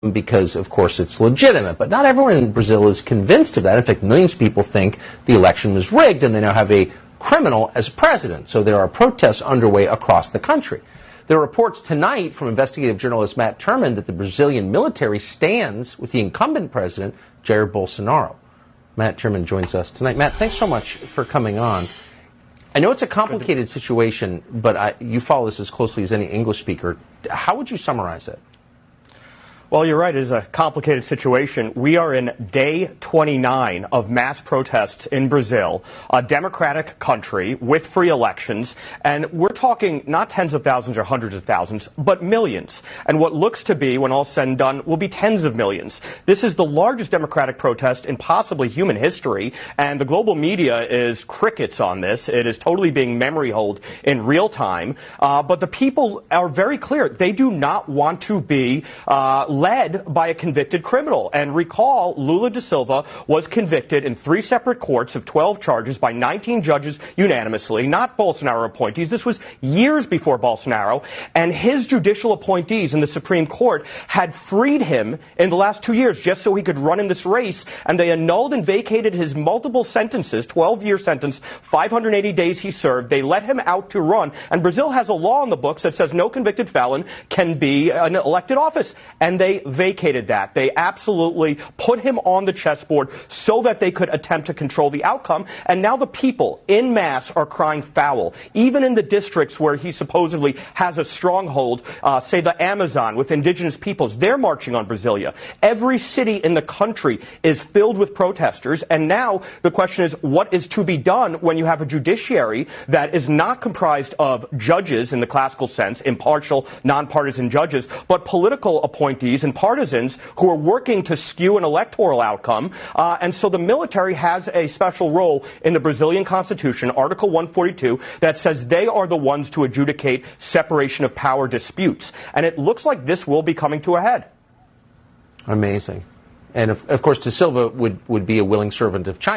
because, of course, it's legitimate. But not everyone in Brazil is convinced of that. In fact, millions of people think the election was rigged, and they now have a criminal as president. So there are protests underway across the country. There are reports tonight from investigative journalist Matt Turman that the Brazilian military stands with the incumbent president, Jair Bolsonaro. Matt Turman joins us tonight. Matt, thanks so much for coming on. I know it's a complicated situation, but you follow this as closely as any English speaker. How would you summarize it? Well, you're right. It is a complicated situation. We are in day 29 of mass protests in Brazil, a democratic country with free elections. And we're talking not tens of thousands or hundreds of thousands, but millions. And what looks to be, when all's said and done, will be tens of millions. This is the largest democratic protest in possibly human history. And the global media is crickets on this. It is totally being memory holed in real time. But the people are very clear. They do not want to be led by a convicted criminal. And recall, Lula da Silva was convicted in 3 separate courts of 12 charges by 19 judges unanimously, not Bolsonaro appointees. This was years before Bolsonaro. And his judicial appointees in the Supreme Court had freed him in the last 2 years just so he could run in this race. And they annulled and vacated his multiple sentences, 12-year sentence, 580 days he served. They let him out to run. And Brazil has a law in the books that says no convicted felon can be an elected office. And they vacated that. They absolutely put him on the chessboard so that they could attempt to control the outcome. And now the people en masse are crying foul. Even in the districts where he supposedly has a stronghold, say the Amazon with indigenous peoples, they're marching on Brasilia. Every city in the country is filled with protesters. And now the question is, what is to be done when you have a judiciary that is not comprised of judges in the classical sense, impartial, nonpartisan judges, but political appointees and partisans who are working to skew an electoral outcome. And so the military has a special role in the Brazilian Constitution, Article 142, that says they are the ones to adjudicate separation of power disputes. And it looks like this will be coming to a head. Amazing. And of course, da Silva would be a willing servant of China.